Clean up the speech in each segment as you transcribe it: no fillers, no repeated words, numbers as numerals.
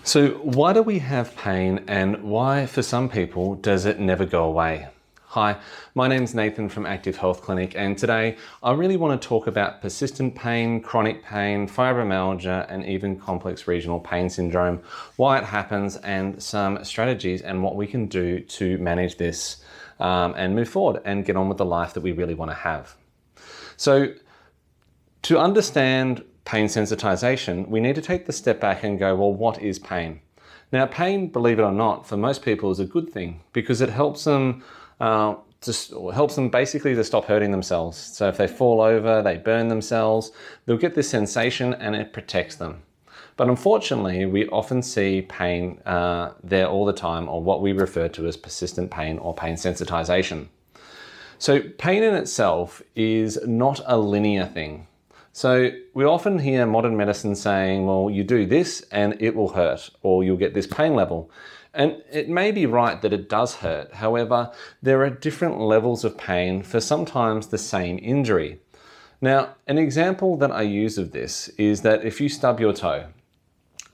So why do we have pain, and why for some people does it never go away? Hi, my name's Nathan from Active Health Clinic, and today I really want to talk about persistent pain, chronic pain, fibromyalgia, and even complex regional pain syndrome, why it happens, and some strategies and what we can do to manage this and move forward and get on with the life that we really want to have. So to understand pain sensitization, we need to take the step back and go, well, what is pain? Now, pain, believe it or not, for most people is a good thing because it helps them basically to stop hurting themselves. So if they fall over, they burn themselves, they'll get this sensation and it protects them. But unfortunately, we often see pain there all the time, or what we refer to as persistent pain or pain sensitization. So pain in itself is not a linear thing. So we often hear modern medicine saying, well, you do this and it will hurt, or you'll get this pain level. And it may be right that it does hurt. However, there are different levels of pain for sometimes the same injury. Now, an example that I use of this is that if you stub your toe,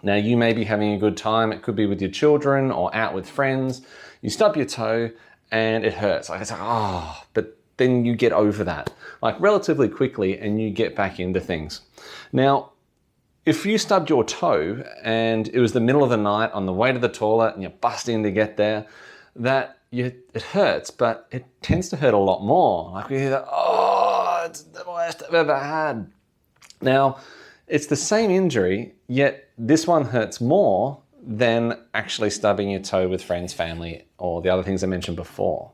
now you may be having a good time, it could be with your children or out with friends, you stub your toe and it hurts. Like it's like, oh, but then you get over that, like relatively quickly, and you get back into things. Now, if you stubbed your toe and it was the middle of the night on the way to the toilet and you bust in to get there, it hurts, but it tends to hurt a lot more. Like we hear that, oh, it's the worst I've ever had. Now, it's the same injury, yet this one hurts more than actually stubbing your toe with friends, family, or the other things I mentioned before.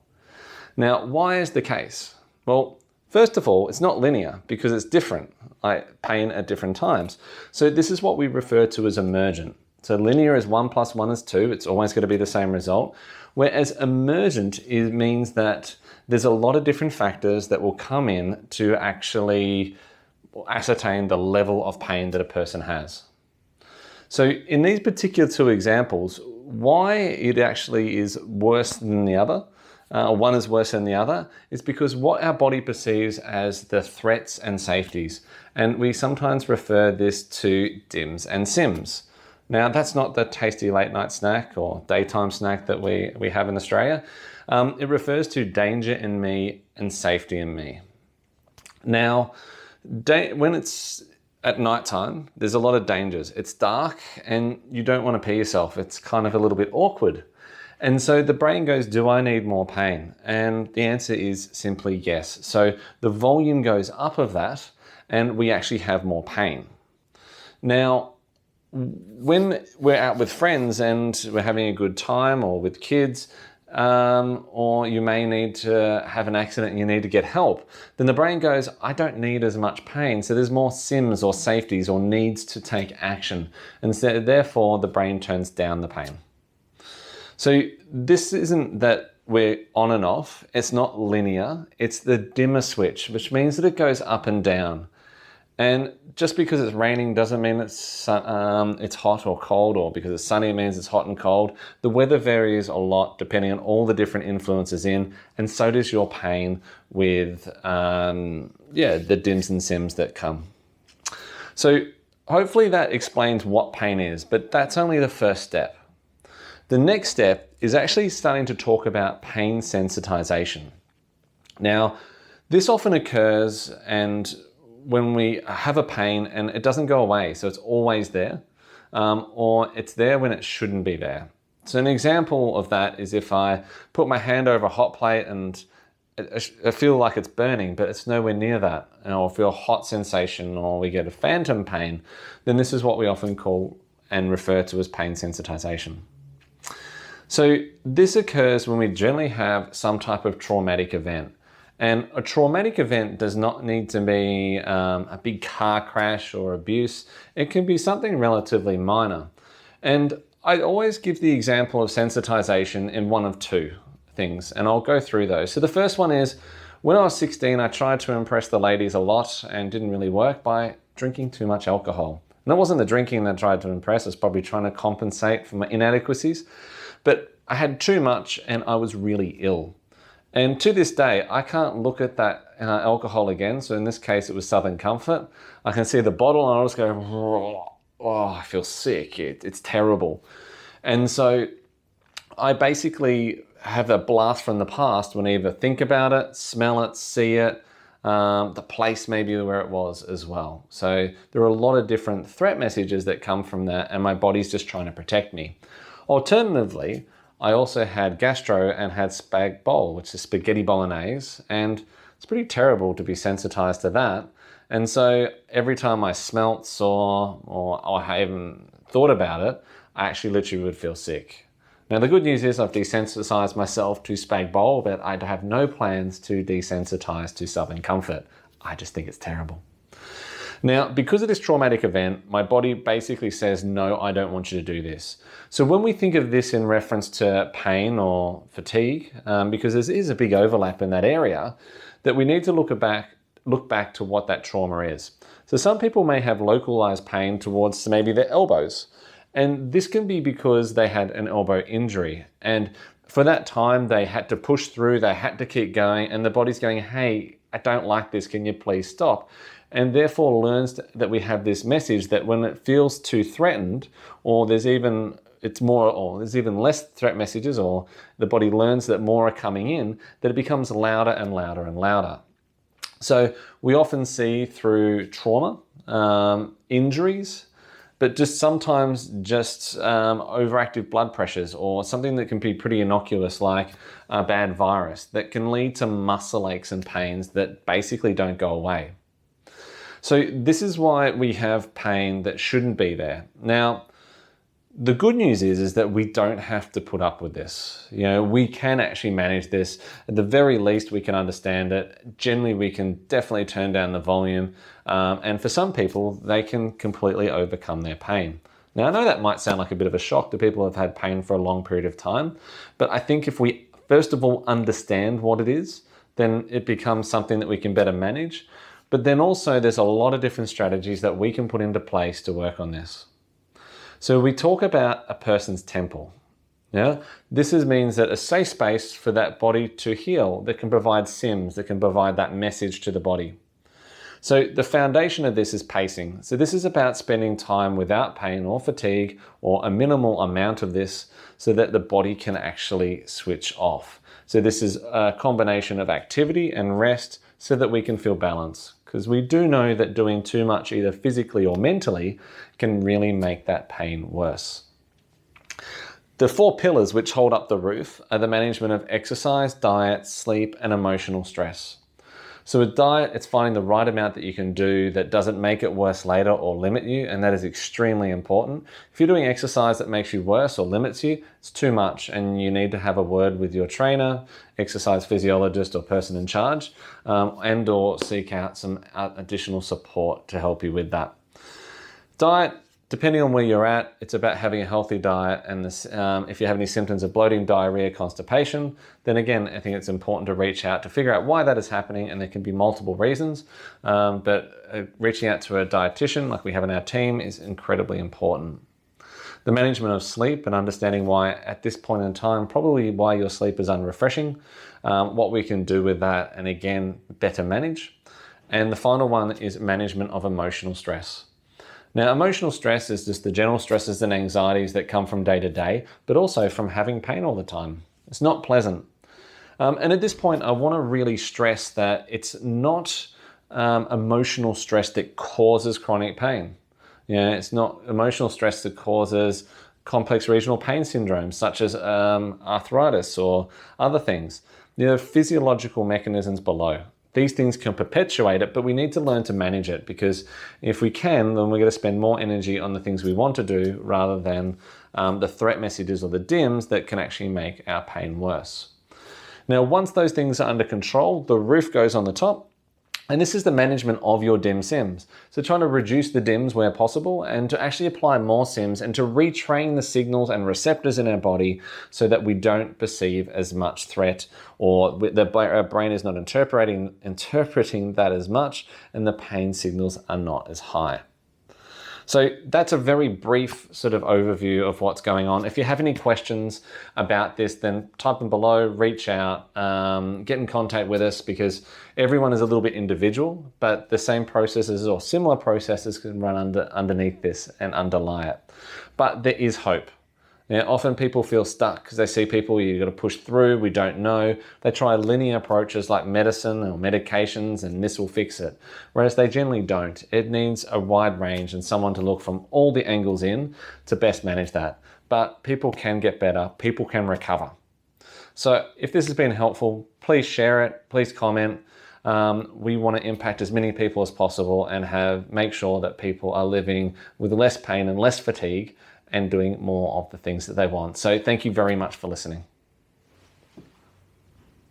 Now, why is the case? Well, first of all, it's not linear because it's different, like pain at different times. So this is what we refer to as emergent. So linear is 1 + 1 is 2. It's always going to be the same result. Whereas emergent means that there's a lot of different factors that will come in to actually ascertain the level of pain that a person has. So in these particular two examples, why it actually is worse than the other, one is worse than the other, is because what our body perceives as the threats and safeties. And we sometimes refer this to DIMS and SIMS. Now, that's not the tasty late night snack or daytime snack that we have in Australia. It refers to danger in me and safety in me. Now, when it's at nighttime, there's a lot of dangers. It's dark and you don't want to pee yourself. It's kind of a little bit awkward. And so the brain goes, do I need more pain? And the answer is simply yes. So the volume goes up of that and we actually have more pain. Now, when we're out with friends and we're having a good time, or with kids, or you may need to have an accident and you need to get help, then the brain goes, I don't need as much pain. So there's more SIMs or safeties or needs to take action. And so therefore the brain turns down the pain. So this isn't that we're on and off. It's not linear. It's the dimmer switch, which means that it goes up and down. And just because it's raining doesn't mean it's hot or cold, or because it's sunny it means it's hot and cold. The weather varies a lot depending on all the different influences in, and so does your pain with the DIMS and SIMs that come. So hopefully that explains what pain is, but that's only the first step. The next step is actually starting to talk about pain sensitization. Now, this often occurs and when we have a pain and it doesn't go away, so it's always there, or it's there when it shouldn't be there. So an example of that is if I put my hand over a hot plate and I feel like it's burning, but it's nowhere near that, or feel a hot sensation, or we get a phantom pain, then this is what we often call and refer to as pain sensitization. So this occurs when we generally have some type of traumatic event. And a traumatic event does not need to be a big car crash or abuse. It can be something relatively minor. And I always give the example of sensitization in one of two things, and I'll go through those. So the first one is, when I was 16, I tried to impress the ladies a lot and didn't really work by drinking too much alcohol. And it wasn't the drinking that I tried to impress, I was probably trying to compensate for my inadequacies. But I had too much and I was really ill. And to this day, I can't look at that alcohol again. So in this case, it was Southern Comfort. I can see the bottle and I'll just go, oh, I feel sick. It's terrible. And so I basically have a blast from the past when I either think about it, smell it, see it, the place maybe where it was as well. So there are a lot of different threat messages that come from that, and my body's just trying to protect me. Alternatively, I also had gastro and had spag bol, which is spaghetti bolognese, and it's pretty terrible to be sensitized to that. And so every time I smelt, saw, or I even thought about it, I actually literally would feel sick. Now, the good news is I've desensitized myself to spag bol, but I have no plans to desensitize to Southern Comfort. I just think it's terrible. Now, because of this traumatic event, my body basically says, no, I don't want you to do this. So when we think of this in reference to pain or fatigue, because there is a big overlap in that area, that we need to look back to what that trauma is. So some people may have localized pain towards maybe their elbows. And this can be because they had an elbow injury. And for that time, they had to push through, they had to keep going, and the body's going, hey, I don't like this, can you please stop? And therefore learns that we have this message that when it feels too threatened, or there's even less threat messages, or the body learns that more are coming in, that it becomes louder and louder and louder. So we often see through trauma, injuries, but just sometimes overactive blood pressures, or something that can be pretty innocuous like a bad virus that can lead to muscle aches and pains that basically don't go away. So this is why we have pain that shouldn't be there. Now, the good news is that we don't have to put up with this. We can actually manage this. At the very least, we can understand it. Generally, we can definitely turn down the volume. And for some people, they can completely overcome their pain. Now, I know that might sound like a bit of a shock to people who have had pain for a long period of time, but I think if we, first of all, understand what it is, then it becomes something that we can better manage. But then also, there's a lot of different strategies that we can put into place to work on this. So we talk about a person's temple. This means that a safe space for that body to heal, that can provide SIMs, that can provide that message to the body. So the foundation of this is pacing. So this is about spending time without pain or fatigue, or a minimal amount of this, so that the body can actually switch off. So this is a combination of activity and rest so that we can feel balance. Because we do know that doing too much, either physically or mentally, can really make that pain worse. The 4 pillars which hold up the roof are the management of exercise, diet, sleep, and emotional stress. So with diet, it's finding the right amount that you can do that doesn't make it worse later or limit you, and that is extremely important. If you're doing exercise that makes you worse or limits you, it's too much, and you need to have a word with your trainer, exercise physiologist, or person in charge, and or seek out some additional support to help you with that. Diet, depending on where you're at, it's about having a healthy diet, and if you have any symptoms of bloating, diarrhea, constipation, then again, I think it's important to reach out to figure out why that is happening, and there can be multiple reasons, but reaching out to a dietitian like we have in our team is incredibly important. The management of sleep and understanding why at this point in time, probably why your sleep is unrefreshing, what we can do with that, and again, better manage. And the final one is management of emotional stress. Now, emotional stress is just the general stresses and anxieties that come from day to day, but also from having pain all the time. It's not pleasant. And at this point, I want to really stress that it's not emotional stress that causes chronic pain. It's not emotional stress that causes complex regional pain syndromes, such as arthritis or other things. There are physiological mechanisms below. These things can perpetuate it, but we need to learn to manage it, because if we can, then we're going to spend more energy on the things we want to do rather than the threat messages or the DIMs that can actually make our pain worse. Now, once those things are under control, the roof goes on the top, and this is the management of your DIM SIMs. So trying to reduce the DIMs where possible, and to actually apply more SIMs, and to retrain the signals and receptors in our body so that we don't perceive as much threat, or our brain is not interpreting that as much, and the pain signals are not as high. So that's a very brief sort of overview of what's going on. If you have any questions about this, then type them below, reach out, get in contact with us, because everyone is a little bit individual, but the same processes or similar processes can run underneath this and underlie it. But there is hope. Now, often people feel stuck because they see people, you've got to push through, we don't know. They try linear approaches like medicine or medications and this will fix it. Whereas they generally don't. It needs a wide range and someone to look from all the angles in to best manage that. But people can get better, people can recover. So if this has been helpful, please share it, please comment. We want to impact as many people as possible and make sure that people are living with less pain and less fatigue and doing more of the things that they want. So thank you very much for listening.